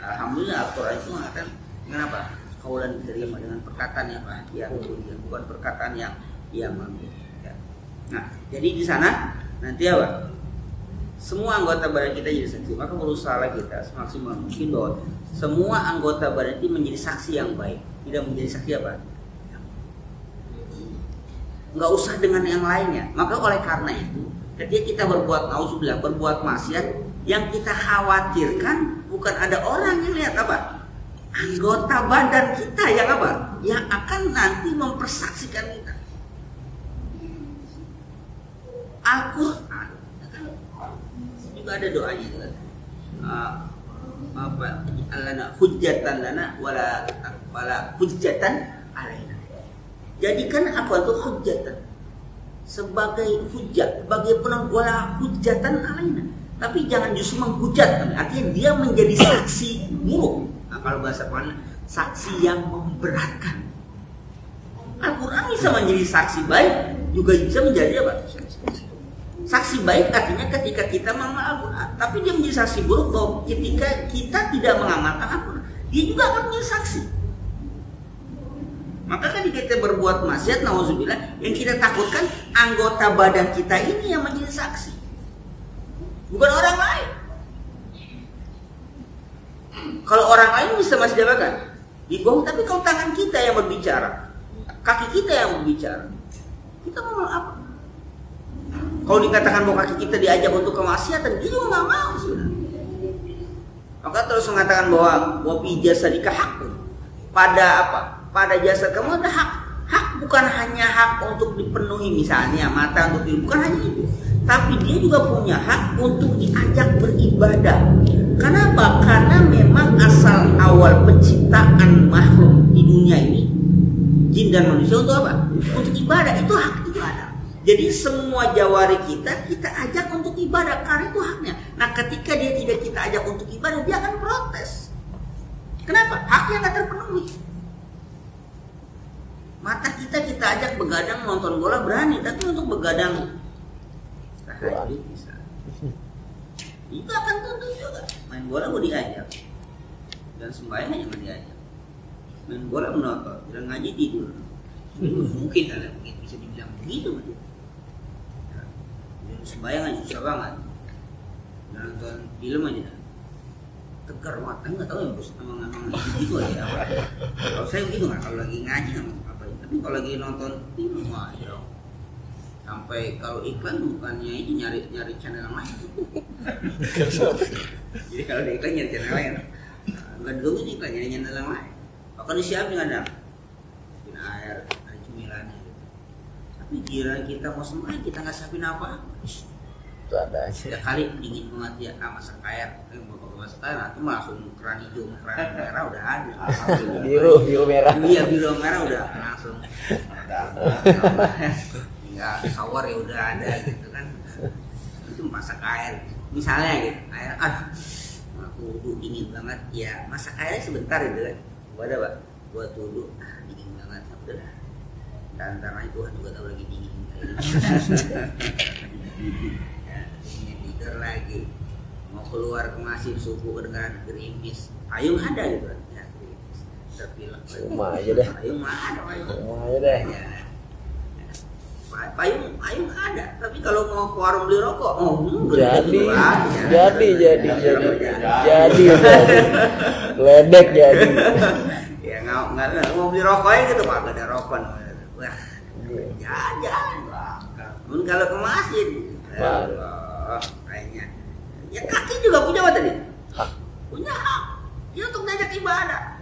Alhamdulillah Al-Quran itu mengatakan kenapa? Kaulan diterima dengan perkataan yang bukan perkataan yang lembut. Ya. Nah, jadi di sana nanti apa? Semua anggota badan kita jadi saksi. Maka berusaha kita semaksimal mungkin bahwa semua anggota badan itu menjadi saksi yang baik, tidak menjadi saksi apa? Nggak usah dengan yang lainnya. Maka oleh karena itu, ketika kita berbuat maksiat, yang kita khawatirkan bukan ada orang yang lihat apa, anggota badan kita yang apa, yang akan nanti mempersaksikan kita. Al-Quran juga ada doanya juga. Hujjatan lana wala hujjatan alaina. Jadikan aku itu hujjatan sebagai hujjat, sebagai penanggulah hujjatan alaina. Tapi jangan justru menghujat, artinya dia menjadi saksi buruk. Nah, kalau bahasa Quran, saksi yang memberatkan. Al-Quran bisa menjadi saksi baik, juga bisa menjadi apa? Saksi baik artinya ketika kita mengamalkan Al-Quran, tapi dia menjadi saksi buruk bahwa ketika kita tidak mengamalkan Al-Quran, dia juga akan menjadi saksi. Maka ketika kita berbuat maksiat, nauzubillah, yang kita takutkan anggota badan kita ini yang menjadi saksi, bukan orang lain. Kalau orang lain bisa masih diapakan? Dibohong, tapi kalau tangan kita yang berbicara, kaki kita yang berbicara, kita mau apa? Kalau dikatakan bahwa kaki kita diajak untuk kemaksiatan, dia juga nggak mau sebenarnya. Maka terus mengatakan bahwa wabi jasadika hak, pada apa? Pada jasad kamu ada hak. Hak bukan hanya hak untuk dipenuhi, misalnya mata untuk dipenuhi, bukan hanya itu. Tapi dia juga punya hak untuk diajak beribadah. Kenapa? Karena memang asal awal penciptaan makhluk di dunia ini, jin dan manusia untuk apa? Untuk ibadah. Itu hak ibadah. Jadi semua jawari kita ajak untuk ibadah karena itu haknya. Nah, ketika dia tidak kita ajak untuk ibadah, dia akan protes. Kenapa? Haknya nggak terpenuhi. Mata kita ajak begadang nonton bola berani, tapi untuk begadang tahajud bisa. Itu akan tuntut juga. Main bola mau diajak, dan sembahyang jangan diajak. Main bola menonton, bilang ngaji tidur. Mungkin ada bisa dibilang begitu. Sembahyang aja susah banget. Nonton film aja tegar mata, nggak tahu yang bos emang gitu aja. Kalau saya begitu nggak, kalau lagi ngaji apa, tapi kalau lagi nonton film aja sampai kalau iklan bukannya itu nyari channel yang lain. Jadi kalau ada iklan nyari channel lain, nggak dulu ini iklan nyari channel yang lain. Akan disiapin ada air, ada cemilannya. Tapi giliran kita mau sembahyang kita nggak siapin apa. Itu ada aja. Setiap kali dingin banget ya, masak air, masak air, nah itu langsung keran hijau, keran merah udah ada. Biru merah. Iya, biru merah udah langsung. Tinggal shower ya udah ada gitu kan. Itu masak air, misalnya gitu, air, aku wudu dingin banget, ya masak airnya sebentar gitu kan. Wadah pak, buat wudu, dingin banget, udah. Dan karena Tuhan juga tahu lagi dingin. Tidur lagi, mau keluar ke masjid subuh dengan gerimis, payung ada gitu kan? Ya, gerimis, terpilih. Rumah aja deh. Payung ada, payung. Rumah aja deh. Payung ada, tapi kalau mau ke warung beli rokok, jadi ledek jadi. Ya nggak mau beli rokoknya gitu pak, nggak ada rokok, wah jajan. Pun kalau ke masjid, kayaknya, ya kaki juga punya apa tadi? Punya hak, ya untuk diajak ibadah.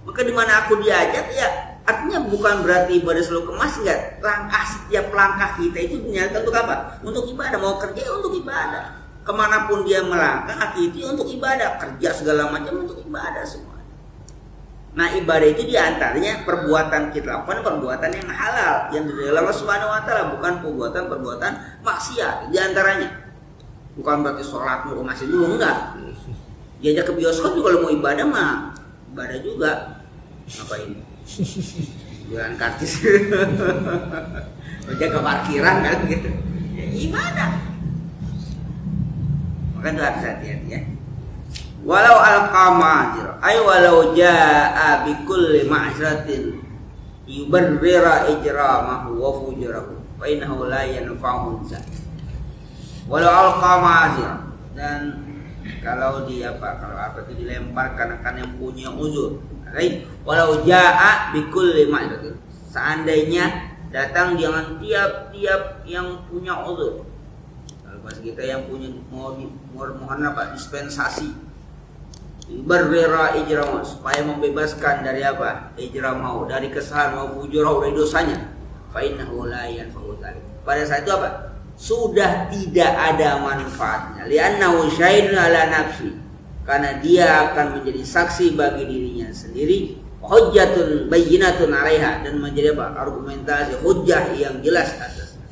Maka di mana aku diajak ya. Artinya bukan berarti ibadah selalu ke masjid. Setiap langkah kita itu dinyatakan untuk apa? Untuk ibadah. Mau kerja untuk ibadah. Kemanapun dia melangkah, kaki itu untuk ibadah. Kerja segala macam untuk ibadah semua. Nah ibadah itu diantaranya perbuatan kita lakukan, perbuatan yang halal, yang dari Allah Subhanahu Wa Taala, bukan perbuatan maksiat. Diantaranya bukan berarti sholat mau ke masjid dulu, enggak. Diajak ke bioskop juga kalau mau ibadah mah ibadah juga. Ngapain? Jualan kartis, kerja ke parkiran kan gitu, ya, ibadah. Maka itu harus hati-hati ya. Walau al-qamajir, ay walau jaa bi kulli ma'sratin yubarrira ijramahu wa fujurahu, fa innahu la yanfa'u zat. Walau al-qamajir, dan kalau itu dilemparkan akan yang punya uzur. Walau jaa bikul lima itu, seandainya datang dengan tiap-tiap yang punya uzur. Kalau pas kita yang punya mohon apa dispensasi, berbera ijramah, supaya membebaskan dari apa ijramah, dari kesalahan mau fujurah dari dosanya. Fa innahu la yanfa'u dzalik. Pada saat itu apa? Sudah tidak ada manfaatnya. Li'annahu syahidun ala nafsi. Karena dia akan menjadi saksi bagi dirinya sendiri, hujjatun bayyinatun 'alaiha, dan menjadi apa? Argumentasi hujjah yang jelas atasnya.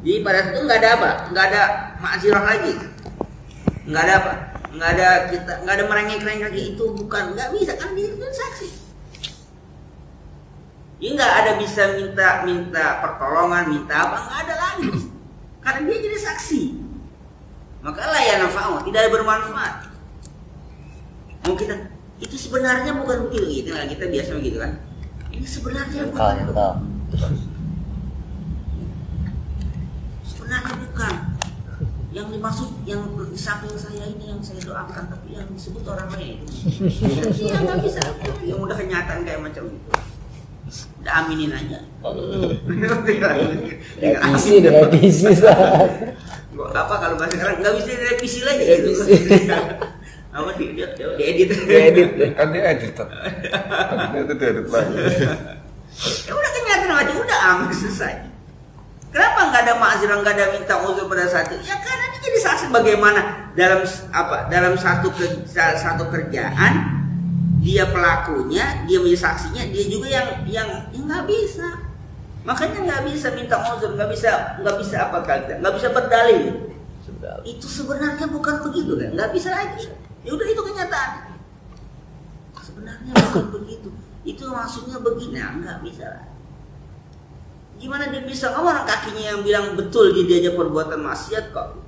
Jadi pada saat itu enggak ada apa? Enggak ada maksirah lagi. Enggak ada apa? Enggak ada merengek-rengek lagi, itu bukan, enggak bisa kan dia itu saksi. Jadi enggak ada bisa minta pertolongan, minta apa, enggak ada lagi. Karena dia jadi saksi. Maka lah ya nafa'u, tidak ada bermanfaat. Mau kita itu sebenarnya bukan begitu, gitu lah, kita biasa begitu kan. Ini sebenarnya bukan. Sebenarnya bukan. Yang dimaksud yang di samping saya ini yang saya doakan, tapi yang disebut orang lain. Iya nggak bisa. Yang udah kenyataan kayak macam itu. Udah aminin aja. Revisi apa kalau bahasa sekarang nggak bisa direvisi lagi gitu. Apa diedit kan dia editor. Itu diedit lagi. Ya udah kenyataan aja, udah aman selesai. Kenapa nggak ada ma'zirah, nggak ada minta uzur pada saat itu? Ya karena dia jadi saksi bagaimana dalam satu kerjaan dia pelakunya, dia menjadi saksinya, dia juga yang nggak bisa. Makanya nggak bisa minta uzur, nggak bisa apa kata, nggak bisa berdalil. Itu sebenarnya bukan begitu kan, nggak bisa lagi. Ya udah itu kenyataan. Sebenarnya bukan begitu. Itu maksudnya begini, nggak bisa lah. Gimana dia bisa orang kakinya yang bilang betul dia aja perbuatan maksiat kok?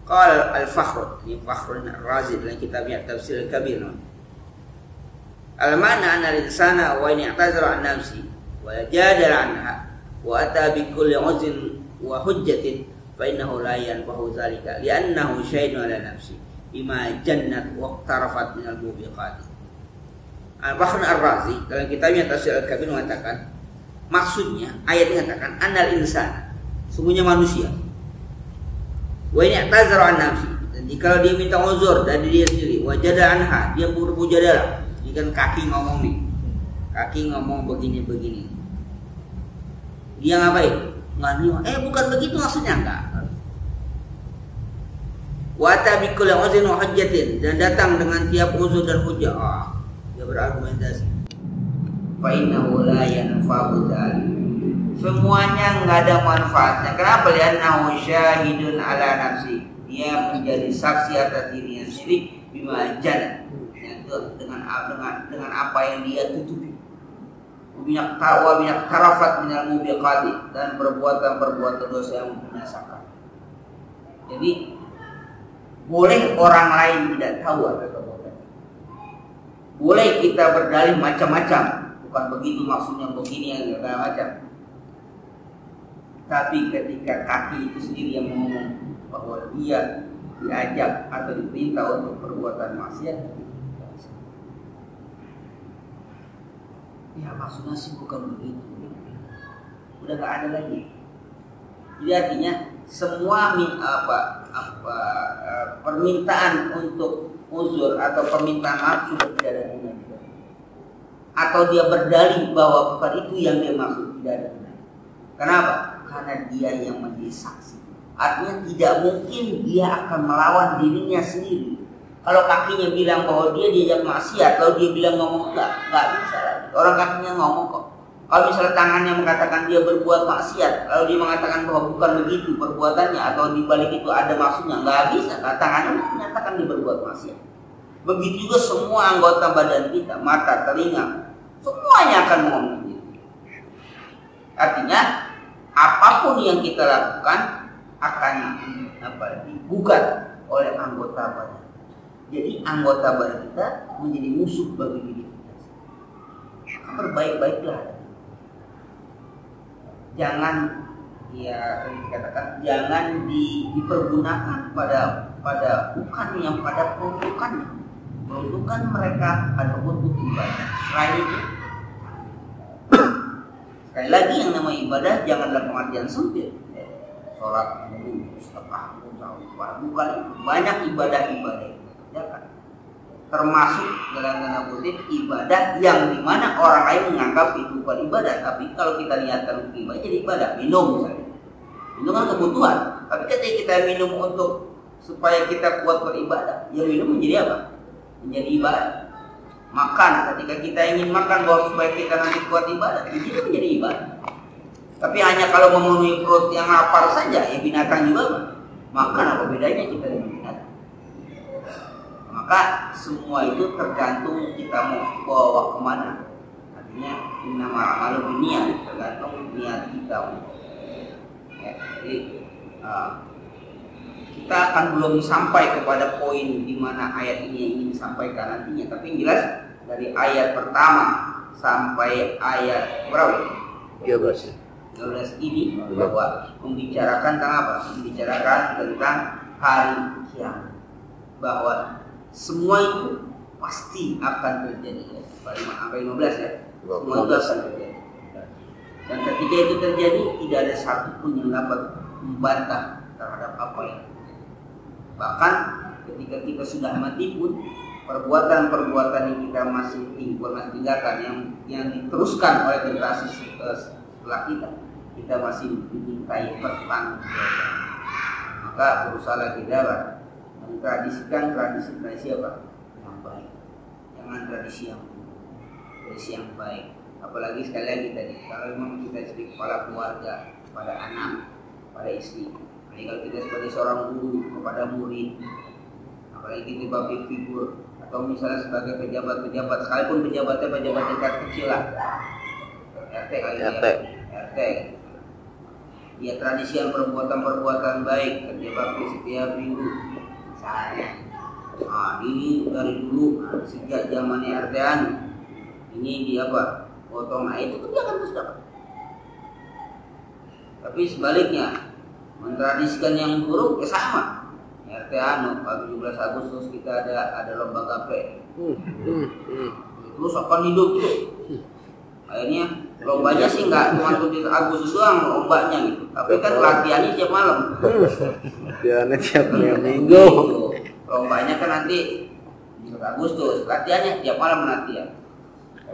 Qala al-Fakhr, ini Fakhrun Ar-Razi dalam kitabnya Tafsir Al-Kabir. Al-mana anna al-insana wa in i'tazara an nafsi wa jadala anha wa ata bi kulli uzrin wa hujjatin fa innahu la yanfa'u dzalika li'annahu syahidun ala nafsi bima jannat wa tarafat min al-mubiqat. Al-Fakhr Ar-Razi dalam kitabnya Tafsir Al-Kabir mengatakan, maksudnya ayat ini mengatakan annal insana, sungguhnya manusia, wa in i'tazara an nafsi, dan jika dia minta uzur dari dia sendiri, wajada anha, dia bermujadalah. Kan kaki ngomong nih, kaki ngomong begini-begini, dia ngapain? bukan begitu maksudnya, enggak. Wa tabiqul uzrin wa hujjatin, dan datang dengan tiap uzur dan hujjah. Dia berargumentasi. Fa innahu la yanfa'u dzalik. Semuanya enggak ada manfaatnya. Kenapa? Li'annahu syahidun ala nafsi. Dia menjadi saksi atas dirinya sendiri bima jana. Dengan apa yang dia tutupi. Minyak tarafat minal mubiqati, dan perbuatan dosa yang membinasakan. Jadi boleh orang lain tidak tahu apa perbuatan. Boleh kita berdalih macam-macam, bukan begitu maksudnya begini yang segala macam. Tapi ketika kaki itu sendiri yang ngomong bahwa dia diajak atau diperintah untuk perbuatan maksiat, ya maksudnya sih bukan begitu. Udah gak ada lagi. Jadi artinya semua permintaan untuk uzur atau permintaan maaf sudah tidak ada gunanya. Atau dia berdalih bahwa bukan itu yang dia maksud, tidak ada gunanya. Kenapa? Karena dia yang menjadi saksi. Artinya tidak mungkin dia akan melawan dirinya sendiri. Kalau kakinya bilang bahwa dia diajak maksiat, kalau dia bilang ngomong enggak bisa. Orang kakinya ngomong kok. Kalau misalnya tangannya mengatakan dia berbuat maksiat, kalau dia mengatakan bahwa bukan begitu perbuatannya, atau di balik itu ada maksudnya, nggak bisa. Nah, tangannya menyatakan dia berbuat maksiat. Begitu juga semua anggota badan kita, mata, telinga, semuanya akan ngomong gitu. Artinya apapun yang kita lakukan akan digugat oleh anggota badan. Jadi anggota badan kita menjadi musuh bagi diri kita. Berbaik-baiklah. Jangan dikatakan jangan dipergunakan pada bukan yang pada peruntukannya. Peruntukan mereka ada untuk ibadah. Selain itu, sekali lagi yang namanya ibadah jangan dalam pengertian sempit. Sholat dulu, setengah, bukan itu. Banyak ibadah-ibadah yang kita kerjakan. Termasuk dalam tanda kutip ibadah yang dimana orang lain menganggap itu bukan ibadah, tapi kalau kita niatkan untuk ibadah jadi ibadah. Minum misalnya, minum kan kebutuhan, tapi ketika kita minum untuk supaya kita kuat beribadah, ya minum menjadi apa? Menjadi ibadah. Makan, ketika kita ingin makan bahwa supaya kita nanti kuat ibadah, itu menjadi ibadah. Tapi hanya kalau memenuhi perut yang lapar saja, ya binatang juga makan, apa bedanya kita dengan binatang? Maka semua itu tergantung kita mau bawa kemana. Artinya innama a'malu binniyat, tergantung niat kita. Ya, jadi kita akan belum sampai kepada poin di mana ayat ini yang ingin disampaikan nantinya. Tapi yang jelas dari ayat pertama sampai ayat berapa? 13 ini bahwa membicarakan tentang apa? Membicarakan tentang hari kiamat. Bahwa semua itu pasti akan terjadi. Angka 15 ya. Semua itu akan terjadi. Dan ketika itu terjadi, tidak ada satupun yang dapat membantah terhadap apa yang terjadi. Bahkan ketika kita sudah mati pun, perbuatan-perbuatan yang kita masih tinggalkan, yang diteruskan oleh generasi setelah kita masih dimintai pertanggungjawaban. Maka berusaha kita mentradisikan tradisi apa? Yang baik. Jangan tradisi yang baik. Apalagi sekali lagi tadi, kalau memang kita sebagai kepala keluarga, pada anak, pada istri. Jadi kalau kita sebagai seorang guru kepada murid, apalagi kita public figure, atau misalnya sebagai pejabat-pejabat, sekalipun pejabatnya pejabat tingkat kecil lah, RT kali ya, RT. Ya tradisian perbuatan-perbuatan baik, kerja bakti setiap minggu. Nah, ini dari dulu sejak zamannya RT-an ini di apa? Potong itu kan dia akan terus dapat. Tapi sebaliknya mentradisikan yang buruk ya sama. RT-an pagi 17 Agustus kita ada lomba gape. Terus akan hidup tuh. Akhirnya lombanya sih nggak cuma 17 Agustus doang lombanya gitu. Tapi kan latihannya tiap malam. Latihannya tiap minggu. Lombanya kan nanti 17 Agustus, latihannya tiap malam latihan.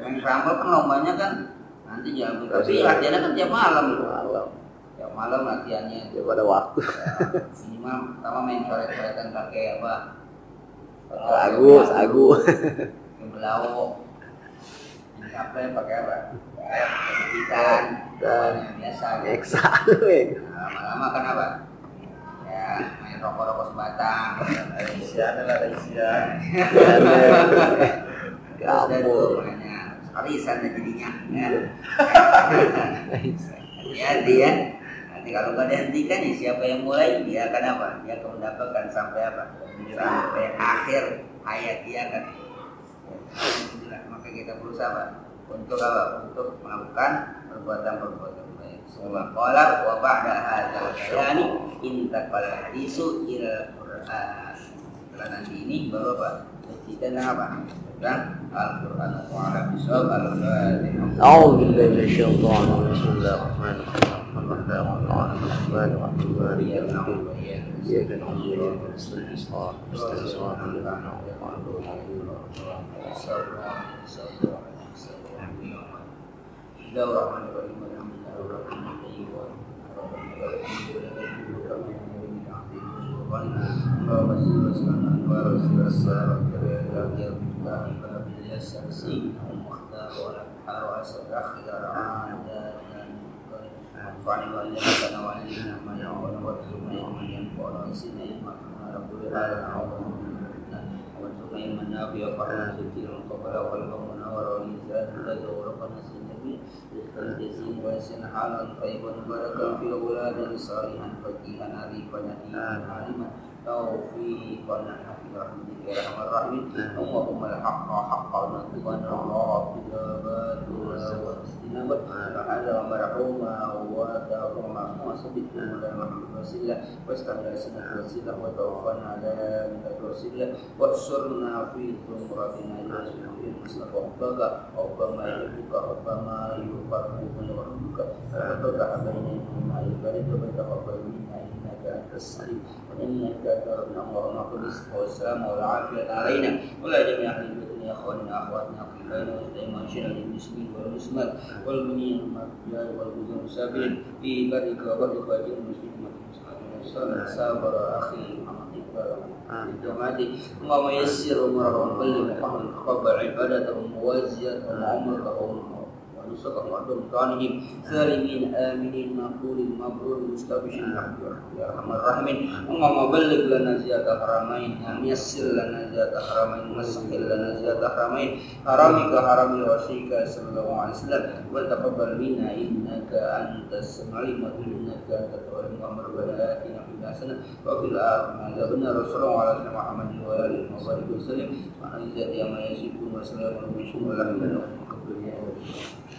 Yang Rambel kan lombanya kan nanti jam, tapi latihannya kan tiap malam. Tiap malam latihannya Ya pada waktu. minimal pertama main coret-coretan pakai apa? Sagu. Pakai belau. Main kaple pakai apa? Ikan dan biasa. Eksa. Nah, lama-lama kan apa? Ya main rokok-rokok sebatang. Isian adalah isian. Terus dari Kamu. makanya sekalisan jadinya. Ya dia. Nanti kalau nggak dihentikan ya siapa yang mulai dia akan apa? Dia akan mendapatkan sampai apa? Sampai akhir hayat dia kan. Maka kita berusaha apa? Untuk apa? Untuk melakukan perbuatan-perbuatan baik. Semua qala wa ba'da hadzal bayani intaqal hadisu ila Qur'an. Setelah nanti ini baru apa? Kita apa? Dan Al-Qur'an wa ala bisawab al-Fatihah. أعوذ بالله من الشيطان الرجيم بسم الله الرحمن الرحيم إياك نعبد وإياك نستعين صراط المستقيم صراط الذين أنعمت عليهم توفيقا حفظا يا ارحم الراحمين اللهم الحق حقا وارزقنا باطلا باطلا واجتنابا فهذا مرحوما وترحما وثبتنا على محمد وسيله واستعمل سنه وسيله وتوفنا على من وسيله واحشرنا في زمرة نجاة في المصطفى ربك ربما يحبك ربما يقربك ربك فتفتح بينهما البرد وتقبل منا انك انت السليم وانك ترى اللهم قدس والسلام والعافيه علينا ولا جميع اهل البيت يا اخواننا اخواتنا في بين وجدين وانشئنا للمسلمين والمسلمات والمؤمنين والمؤمنات والمسلمين والمسافرين في برك وبرك وجه المسلمين والمسلمين صابر اخي محمد اقبال الجماعه اللهم يسر امورهم بلغ فهم تقبل عبادتهم ووزيتهم وعمرتهم ونصرهم وأمكانهم سالمين آمنين مقبولين مبرور مستبشرين يا أرحم الراحمين اللهم بلغ لنا زيادة الحرمين يسر لنا زيادة الحرمين وسهل لنا زيادة الحرمين حرمك حرم رسولك صلى الله عليه وسلم وتقبل منا إنك أنت السميع العليم إنك أنت التواب الرحيم ربنا آتنا في الدنيا حسنة وفي الآخرة حسنة رسول الله على سيدنا محمد وآله وصحبه وسلم وعن ذات ما يصفون وسلام على المرسلين والحمد لله رب العالمين.